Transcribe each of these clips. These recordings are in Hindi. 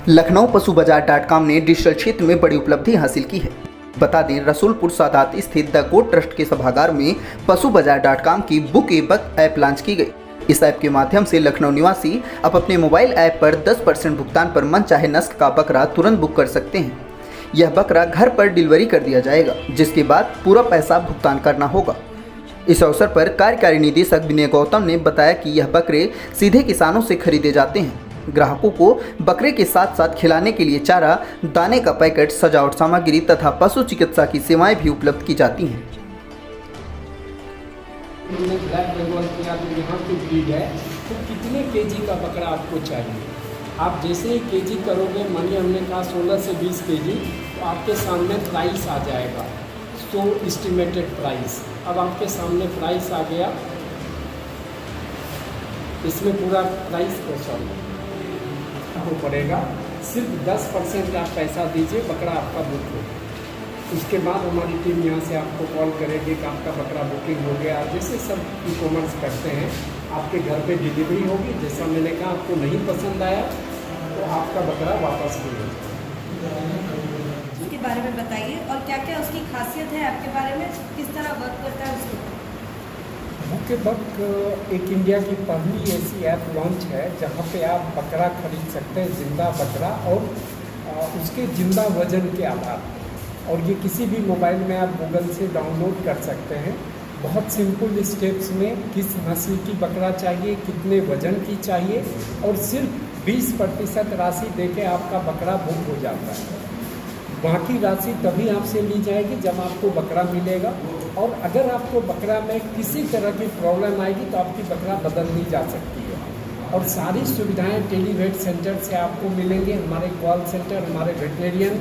लखनऊ पशु बाजार.com ने डिजिटल क्षेत्र में बड़ी उपलब्धि हासिल की है। बता दें, रसूलपुर सादात स्थित द गोट ट्रस्ट के सभागार में पशु बाजार.com की बुक ए बक ऐप लॉन्च की गई। इस ऐप के माध्यम से लखनऊ निवासी अब अपने मोबाइल ऐप पर 10% भुगतान पर मन चाहे नस्ल का बकरा तुरंत बुक कर सकते हैं। यह बकरा घर पर डिलीवरी कर दिया जाएगा, जिसके बाद पूरा पैसा भुगतान करना होगा। इस अवसर पर कार्यकारी निदेशक विनय गौतम ने बताया कि यह बकरे सीधे किसानों से खरीदे जाते हैं। ग्राहकों को बकरे के साथ साथ खिलाने के लिए चारा, दाने का पैकेट, सजावट सामग्री तथा पशु चिकित्सा की सेवाएं भी उपलब्ध की जाती हैं। ब्लैक बंगाल की आप यहाँ की ब्रीड है, तो कितने केजी का बकरा आपको चाहिए? आप जैसे ही केजी करोगे, मानिए हमने कहा 16 से 20 केजी, तो आपके सामने प्राइस आ जाएगा, सो एस्टिमेटेड प्राइस। अब आपके सामने प्राइस आ गया, इसमें पूरा प्राइस को पड़ेगा। सिर्फ 10% आप पैसा दीजिए, बकरा आपका बुक हो। उसके बाद हमारी टीम यहाँ से आपको कॉल करेगी कि आपका बकरा बुकिंग हो गया। जैसे सब ई कॉमर्स करते हैं, आपके घर पे डिलीवरी होगी। जैसा मैंने कहा, आपको नहीं पसंद आया तो आपका बकरा वापस भी हो जाएगा। उसके बारे में बताइए और क्या क्या उसकी खासियत है, आपके बारे में किस तरह वर्क करता है उसको। बुक ए बक एक इंडिया की पहली ऐसी ऐप लॉन्च है जहाँ पे आप बकरा खरीद सकते हैं, जिंदा बकरा, और उसके जिंदा वजन के आधार पर। और ये किसी भी मोबाइल में आप गूगल से डाउनलोड कर सकते हैं। बहुत सिंपल स्टेप्स में किस नस्ल की बकरा चाहिए, कितने वजन की चाहिए, और सिर्फ 20% राशि देके आपका बकरा बुक हो जाता है। बाकी राशि तभी आपसे ली जाएगी जब आपको बकरा मिलेगा। और अगर आपको बकरा में किसी तरह की प्रॉब्लम आएगी तो आपकी बकरा बदल दी जा सकती है। और सारी सुविधाएं टेलीवेट सेंटर से आपको मिलेंगे। हमारे कॉल सेंटर, हमारे वेटरिनरियन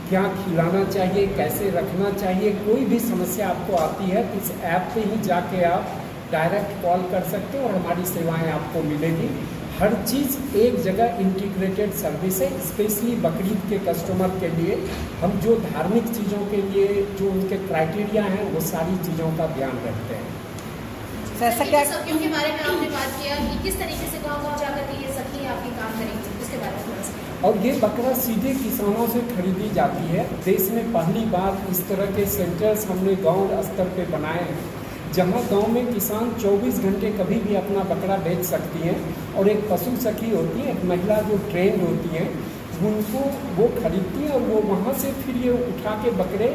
क्या खिलाना चाहिए, कैसे रखना चाहिए, कोई भी समस्या आपको आती है तो इस ऐप पे ही जाके आप डायरेक्ट कॉल कर सकते हैं और हमारी सेवाएं आपको मिलेगी। हर चीज़ एक जगह इंटीग्रेटेड सर्विस है। स्पेशली बकरीद के कस्टमर के लिए हम जो धार्मिक चीज़ों के लिए जो उनके क्राइटेरिया हैं, वो सारी चीज़ों का ध्यान रखते हैं। ऐसा क्या सब्जियों के बारे में आपने बात किया कि किस तरीके से गाँव जाकर के ये सब्जी आपकी काम करेंगे, इसके बारे में थोड़ा सा। और ये बकरा सीधे किसानों से खरीदी जाती है। देश में पहली बार इस तरह के सेंटर्स हमने गांव स्तर पे बनाए हैं, जहां गांव में किसान 24 घंटे कभी भी अपना बकरा बेच सकती हैं। और एक पशु सखी होती है, एक महिला जो ट्रेंड होती हैं, उनको वो खरीदती हैं और वो वहाँ से फिर ये उठा के बकरे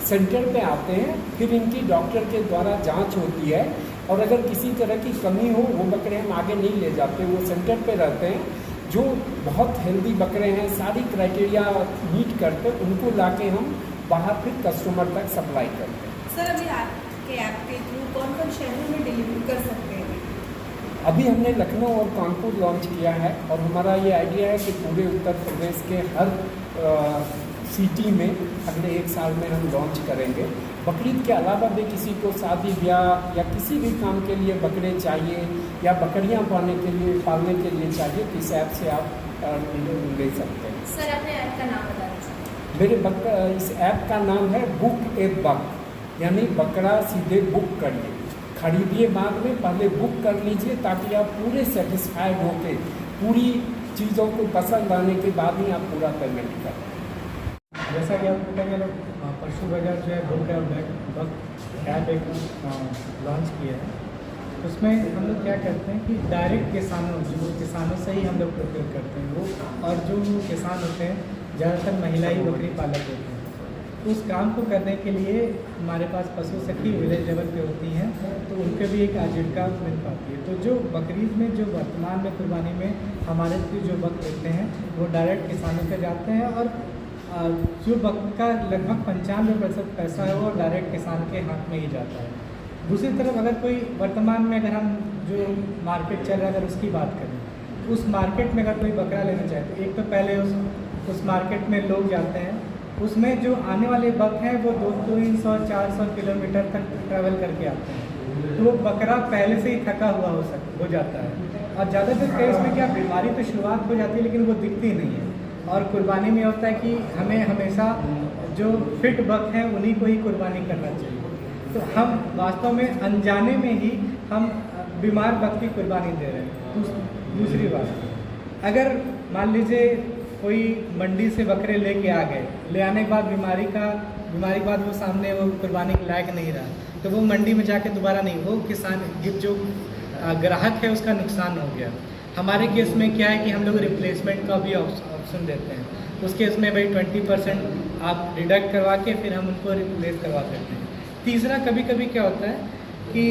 सेंटर पे आते हैं। फिर इनकी डॉक्टर के द्वारा जांच होती है और अगर किसी तरह की कमी हो, वो बकरे हम आगे नहीं ले जाते, वो सेंटर पे रहते हैं। जो बहुत हेल्दी बकरे हैं, सारी क्राइटेरिया मीट करते, उनको लाके हम बाहर फिर कस्टमर तक सप्लाई करते हैं। सर, अभी आपके ऐप के थ्रू कौन कौन शहरों में डिलीवरी कर सकते हैं? अभी हमने लखनऊ और कानपुर लॉन्च किया है और हमारा ये आइडिया है कि पूरे उत्तर प्रदेश के हर सिटी में अगले 1 साल में हम लॉन्च करेंगे। बकरीद के अलावा भी किसी को शादी ब्याह या किसी भी काम के लिए बकरे चाहिए या बकरियां पालने के लिए चाहिए तो इस ऐप से आप ले सकते हैं। सर, अपने ऐप का नाम बता दीजिए। मेरे इस ऐप का नाम है बुक ए बक, यानी बकरा सीधे बुक करिए। खरीदिए बाद में, पहले बुक कर लीजिए ताकि आप पूरे सेटिस्फाइड होके पूरी चीज़ों को पसंद आने के बाद ही आप पूरा पेमेंट करें। जैसा कि आपको पता है, पशु बाजार जो है बुक ए बक ऐप एक लॉन्च किया है। उसमें हम लोग क्या करते हैं कि डायरेक्ट किसानों से ही हम लोग प्रोक्योर करते हैं वो। और जो किसान होते हैं, ज़्यादातर महिला ही बकरी पालक होते हैं। उस काम को करने के लिए हमारे पास पशु सखी विलेज लेवल पे होती हैं, तो उनके भी एक आजीविका मिल पाती है। तो जो बकरीद में, जो वर्तमान में कुर्बानी में हमारे जो बक लेते हैं, वो डायरेक्ट किसानों पे जाते हैं। और जो बक का लगभग 95% पैसा है वो डायरेक्ट किसान के हाथ में ही जाता है। दूसरी तरफ अगर कोई वर्तमान में, अगर हम जो मार्केट चल रहा है, अगर उसकी बात करें, उस मार्केट में अगर कोई बकरा लेना चाहे तो एक तो पहले उस मार्केट में लोग जाते हैं, उसमें जो आने वाले बक हैं वो 200-400 किलोमीटर तक ट्रैवल करके आते हैं। तो वो बकरा पहले से ही थका हुआ हो जाता है। और ज़्यादातर केस में क्या, बीमारी तो शुरुआत हो जाती है लेकिन वो दिखती नहीं है। और कुर्बानी में होता है कि हमें हमेशा जो फिट बक हैं उन्हीं को ही कुर्बानी करना चाहिए। तो हम वास्तव में अनजाने में ही हम बीमार बक की कुर्बानी दे रहे हैं। दूसरी बात, अगर मान लीजिए कोई मंडी से बकरे लेके आ गए, ले आने के बाद बीमारी के बाद वो सामने वो कुर्बानी के लायक नहीं रहा, तो वो मंडी में जाके दोबारा नहीं, वो किसान जो ग्राहक है उसका नुकसान हो गया। हमारे केस में क्या है कि हम लोग रिप्लेसमेंट का भी ऑप्शन देते हैं, उस केस में भाई 20% आप डिडक्ट करवा के फिर हम उनको रिप्लेस करवा देते हैं। तीसरा, कभी कभी क्या होता है कि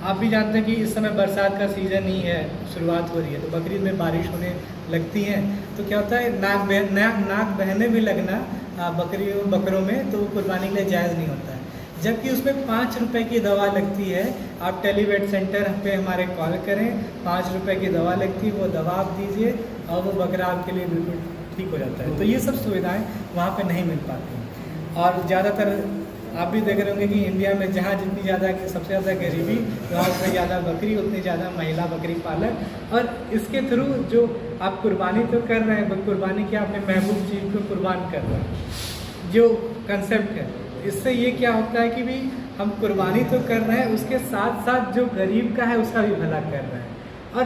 आप भी जानते हैं कि इस समय बरसात का सीज़न ही है, शुरुआत हो रही है, तो बकरीद में बारिश होने लगती है, तो क्या होता है नाक बहने भी लगना बकरों में, तो वो कुर्बानी के लिए जायज़ नहीं होता है। जबकि उसमें 5 रुपए की दवा लगती है। आप टेलीवेट सेंटर पे हमारे कॉल करें, 5 रुपए की दवा लगती है, वो दवा आप दीजिए और वो बकरा आपके लिए बिल्कुल ठीक हो जाता है। तो ये सब सुविधाएं वहाँ पे नहीं मिल पाती। और ज़्यादातर आप भी देख रहे होंगे कि इंडिया में जहाँ जितनी ज़्यादा सबसे ज़्यादा गरीबी, वहाँ उतनी ज़्यादा बकरी, उतनी ज़्यादा महिला बकरी पालक। और इसके थ्रू जो आप कुर्बानी तो कर रहे हैं, कुर्बानी क्या अपने महबूब चीज़ को कुर्बान कर रहे हैं, जो कंसेप्ट है, इससे ये क्या होता है कि भी हम कुर्बानी तो कर रहे हैं, उसके साथ साथ जो गरीब का है उसका भी भला कर रहे हैं। और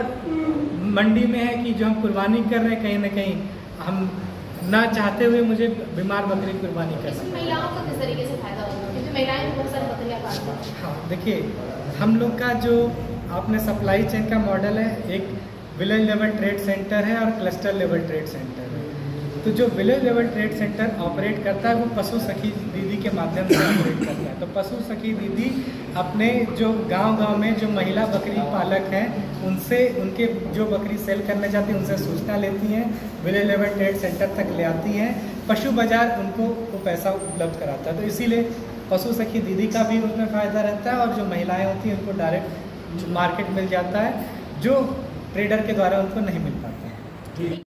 मंडी में है कि जो हम कुर्बानी कर रहे हैं, कहीं ना कहीं हम ना चाहते हुए मुझे बीमार बकरी कुर्बानी करना। इसमें महिलाओं को किस तरीके से फायदा होगा, क्योंकि महिलाएं बहुत सारी बकरियां पालती हैं। हाँ, देखिए हम लोग का जो आपने सप्लाई चेन का मॉडल है, एक विलेज लेवल ट्रेड सेंटर है और क्लस्टर लेवल ट्रेड सेंटर है। तो जो village level trade centre operate करता है वो पशु सखी दीदी के माध्यम से ऑपरेट करता है। तो पशु सखी दीदी अपने जो गांव-गांव में जो महिला बकरी पालक हैं उनसे, उनके जो बकरी सेल करना चाहती हैं उनसे सूचना लेती हैं, विलेज लेवल ट्रेड सेंटर तक ले आती हैं, पशु बाजार उनको वो पैसा उपलब्ध कराता है। तो इसीलिए पशु सखी दीदी का भी उसमें फ़ायदा रहता है और जो महिलाएँ होती हैं उनको डायरेक्ट मार्केट मिल जाता है, जो ट्रेडर के द्वारा उनको नहीं मिल पाता है।